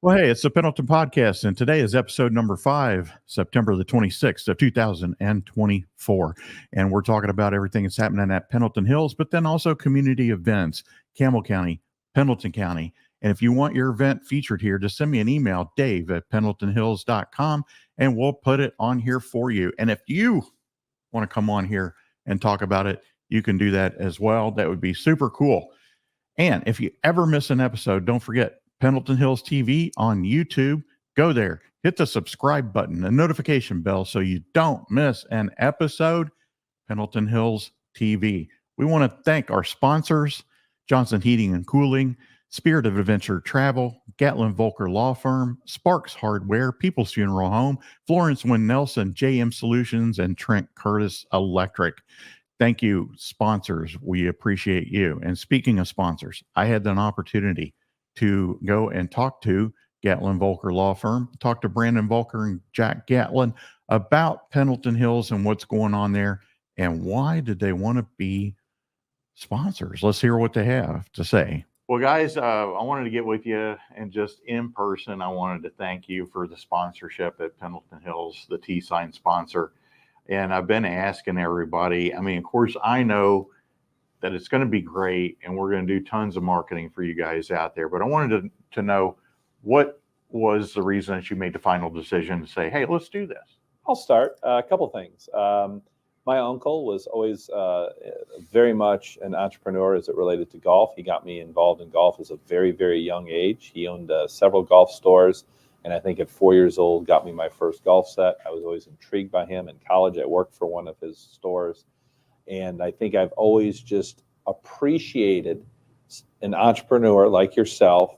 Well, hey, it's the Pendleton Podcast, and today is episode number 5, September the 26th of 2024. And we're talking about everything that's happening at Pendleton Hills, but then also community events, Campbell County, Pendleton County. And if you want your event featured here, just send me an email, dave@pendletonhills.com, and we'll put it on here for you. And if you want to come on here and talk about it, you can do that as well. That would be super cool. And if you ever miss an episode, don't forget Pendleton Hills TV on YouTube. Go there, hit the subscribe button, the notification bell so you don't miss an episode. Pendleton Hills TV. We want to thank our sponsors, Johnson Heating and Cooling, Spirit of Adventure Travel, Gatlin Volker Law Firm, Sparks Hardware, People's Funeral Home, Florence Wynn Nelson, JM Solutions, and Trent Curtis Electric. Thank you, sponsors. We appreciate you. And speaking of sponsors, I had an opportunity to go and talk to Gatlin Volker Law Firm, talk to Brandon Volker and Jack Gatlin about Pendleton Hills and what's going on there and why did they want to be sponsors. Let's hear what they have to say. Well, guys, I wanted to get with you and just in person, I wanted to thank you for the sponsorship at Pendleton Hills, the T-Sign sponsor. And I've been asking everybody, I mean, of course, I know that it's going to be great and we're going to do tons of marketing for you guys out there. But I wanted to know what was the reason that you made the final decision to say, hey, let's do this? I'll start. A couple things. My uncle was always very much an entrepreneur as it related to golf. He got me involved in golf as a very, very young age. He owned several golf stores. And I think at 4 years old, got me my first golf set. I was always intrigued by him. In college, I worked for one of his stores. And I think I've always just appreciated an entrepreneur like yourself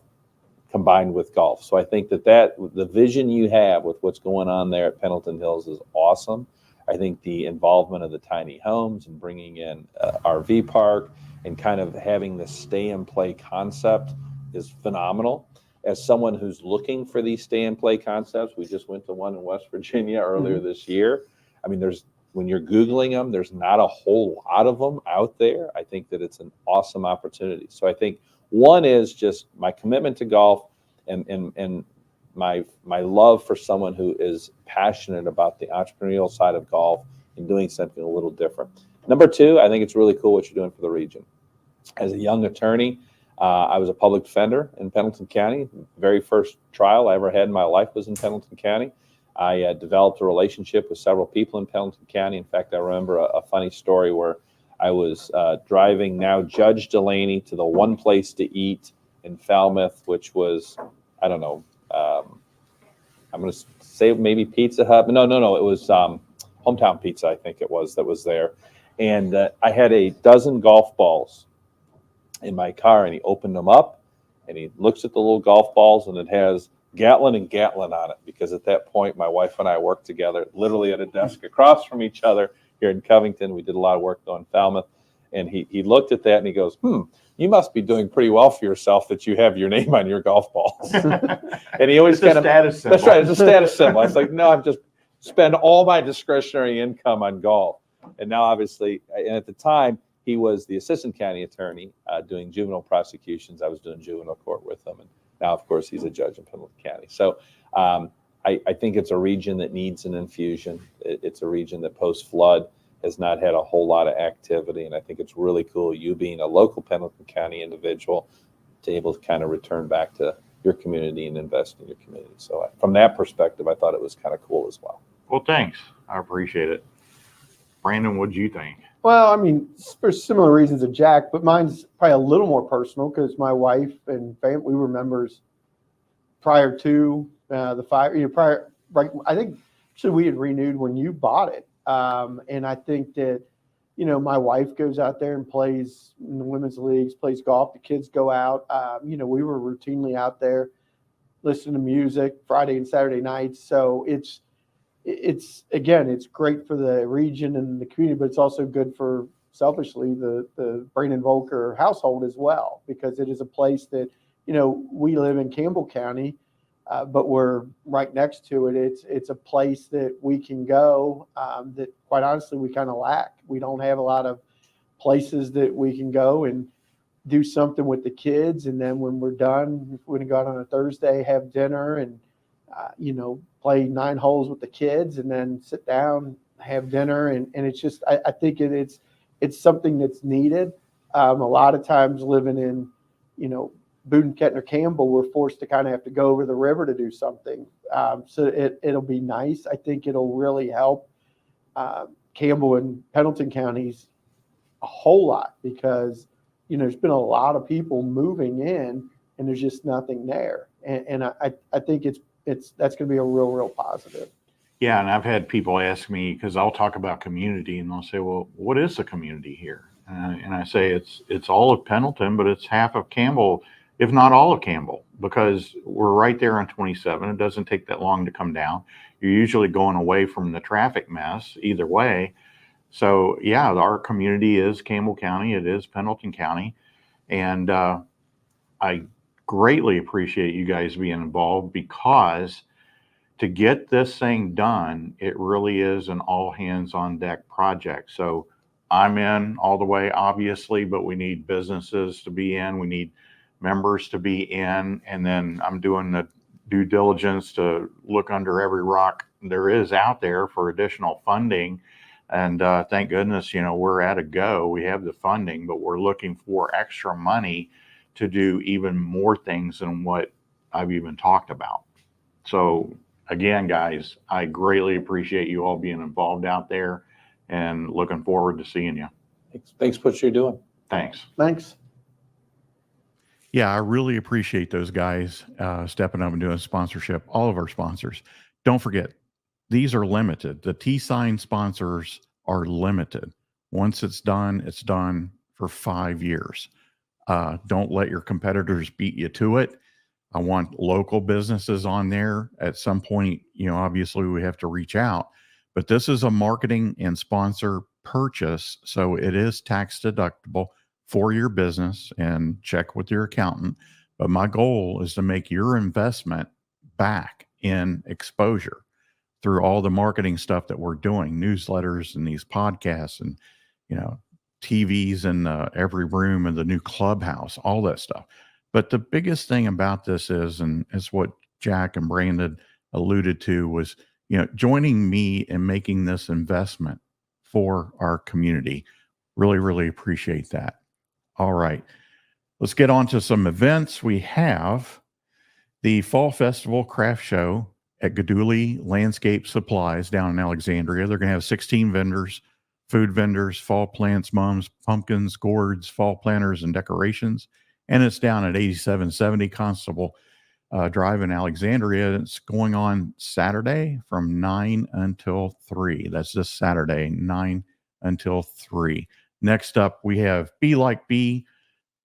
combined with golf. So I think that the vision you have with what's going on there at Pendleton Hills is awesome. I think the involvement of the tiny homes and bringing in RV park and kind of having the stay and play concept is phenomenal. As someone who's looking for these stay and play concepts, we just went to one in West Virginia earlier this year. I mean, when you're Googling them, there's not a whole lot of them out there. I think that it's an awesome opportunity. So I think one is just my commitment to golf and my love for someone who is passionate about the entrepreneurial side of golf and doing something a little different. Number two, I think it's really cool what you're doing for the region. As a young attorney, I was a public defender in Pendleton County. The very first trial I ever had in my life was in Pendleton County. I developed a relationship with several people in Pendleton County. In fact, I remember a funny story where I was driving now Judge Delaney to the one place to eat in Falmouth, which was, I don't know, I'm going to say maybe Pizza Hut. But no, it was Hometown Pizza, I think it was, that was there. And I had a dozen golf balls in my car, and he opened them up, and he looks at the little golf balls, and it has Gatlin and Gatlin on it, because at that point, my wife and I worked together literally at a desk across from each other here in Covington. We did a lot of work though in Falmouth, and he looked at that and he goes, you must be doing pretty well for yourself that you have your name on your golf balls. And he always kind of, status symbol. That's right, it's a status symbol. I was like, no, I'm just spend all my discretionary income on golf. And now obviously, and at the time, he was the assistant county attorney doing juvenile prosecutions. I was doing juvenile court with him. And now, of course, he's a judge in Pendleton County. So I think it's a region that needs an infusion. It's a region that post-flood has not had a whole lot of activity. And I think it's really cool, you being a local Pendleton County individual, to able to kind of return back to your community and invest in your community. So from that perspective, I thought it was kind of cool as well. Well, thanks. I appreciate it. Brandon, what do you think? Well, I mean, for similar reasons to Jack, but mine's probably a little more personal because my wife and family, we were members prior to the fire. Right, I think actually we had renewed when you bought it, and I think that my wife goes out there and plays in the women's leagues, plays golf. The kids go out. We were routinely out there listening to music Friday and Saturday nights. So it's great for the region and the community, but it's also good for, selfishly, the Brandon Volker household as well, because it is a place that, we live in Campbell County, but we're right next to it. It's a place that we can go that, quite honestly, we kind of lack. We don't have a lot of places that we can go and do something with the kids, and then when we're done, if we're gonna go out on a Thursday, have dinner, and play 9 holes with the kids, and then sit down, have dinner, and it's just I think it's something that's needed. A lot of times living in Boone, Kettner, Campbell, we're forced to kind of have to go over the river to do something. So it'll be nice. I think it'll really help Campbell and Pendleton counties a whole lot, because there's been a lot of people moving in and there's just nothing there, and I think that's going to be a real positive. Yeah, and I've had people ask me, because I'll talk about community, and they'll say, "Well, what is the community here?" And I say it's all of Pendleton, but it's half of Campbell, if not all of Campbell, because we're right there on 27. It doesn't take that long to come down. You're usually going away from the traffic mess either way. So yeah, our community is Campbell County. It is Pendleton County, and I greatly appreciate you guys being involved, because to get this thing done, it really is an all hands on deck project. So I'm in all the way, obviously, but we need businesses to be in. We need members to be in. And then I'm doing the due diligence to look under every rock there is out there for additional funding. And thank goodness, we're at a go. We have the funding, but we're looking for extra money to do even more things than what I've even talked about. So again, guys, I greatly appreciate you all being involved out there, and looking forward to seeing you. Thanks for what you're doing. Thanks. Yeah, I really appreciate those guys stepping up and doing sponsorship. All of our sponsors. Don't forget, these are limited. The T-Sign sponsors are limited. Once it's done for 5 years. Don't let your competitors beat you to it. I want local businesses on there. At some point, obviously we have to reach out, but this is a marketing and sponsor purchase. So it is tax deductible for your business, and check with your accountant. But my goal is to make your investment back in exposure through all the marketing stuff that we're doing, newsletters and these podcasts and, TVs in every room and the new clubhouse, all that stuff. But the biggest thing about this is, and it's what Jack and Brandon alluded to, was, joining me in making this investment for our community. Really appreciate that. All right, let's get on to some events. We have the Fall Festival Craft Show at Gaduli Landscape Supplies down in Alexandria. They're going to have 16 vendors, food vendors, fall plants, mums, pumpkins, gourds, fall planters, and decorations. And it's down at 8770 Constable Drive in Alexandria. It's going on Saturday from 9 until 3. That's this Saturday, 9 until 3. Next up, we have Be Like Bee,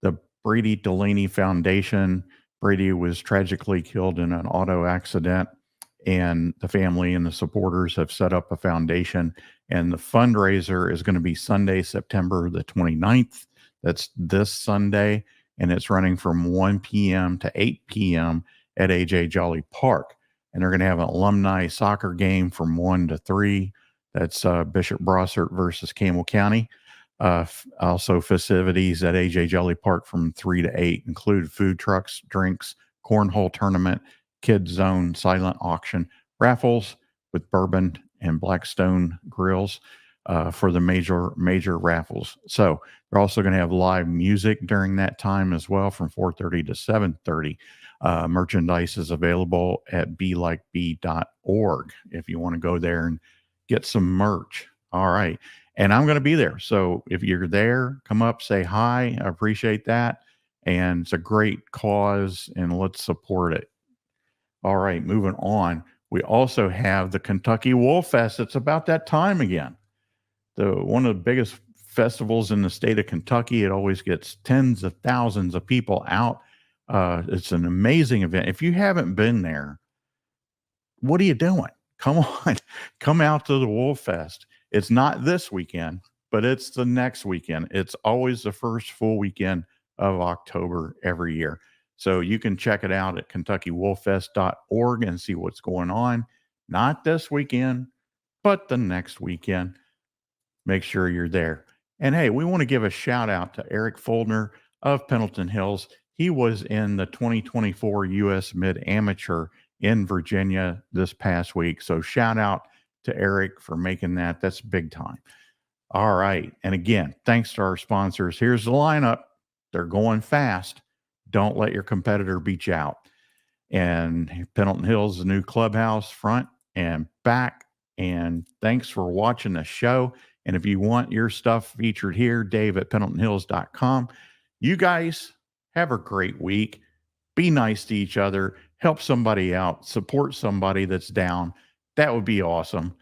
the Brady Delaney Foundation. Brady was tragically killed in an auto accident, and the family and the supporters have set up a foundation. And the fundraiser is going to be Sunday, September the 29th. That's this Sunday. And it's running from 1 p.m. to 8 p.m. at A.J. Jolly Park. And they're going to have an alumni soccer game from 1 to 3. That's Bishop Brossart versus Campbell County. Also festivities at A.J. Jolly Park from 3 to 8 include food trucks, drinks, cornhole tournament, kids zone, silent auction, raffles with bourbon and Blackstone grills for the major raffles. So they're also going to have live music during that time as well, from 4:30 to 7:30. Merchandise is available at belikebee.org if you want to go there and get some merch. All right. And I'm going to be there. So if you're there, come up, say hi. I appreciate that. And it's a great cause, and let's support it. All right, moving on. We also have the Kentucky Wolf Fest. It's about that time again. One of the biggest festivals in the state of Kentucky. It always gets tens of thousands of people out. It's an amazing event. If you haven't been there, what are you doing? Come on, come out to the Wolf Fest. It's not this weekend, but it's the next weekend. It's always the first full weekend of October every year. So you can check it out at KentuckyWolffest.org and see what's going on. Not this weekend, but the next weekend. Make sure you're there. And hey, we want to give a shout out to Eric Foldner of Pendleton Hills. He was in the 2024 U.S. Mid Amateur in Virginia this past week. So shout out to Eric for making that. That's big time. All right. And again, thanks to our sponsors. Here's the lineup. They're going fast. Don't let your competitor beat you out. And Pendleton Hills, the new clubhouse, front and back. And thanks for watching the show. And if you want your stuff featured here, Dave at PendletonHills.com. You guys have a great week. Be nice to each other. Help somebody out. Support somebody that's down. That would be awesome.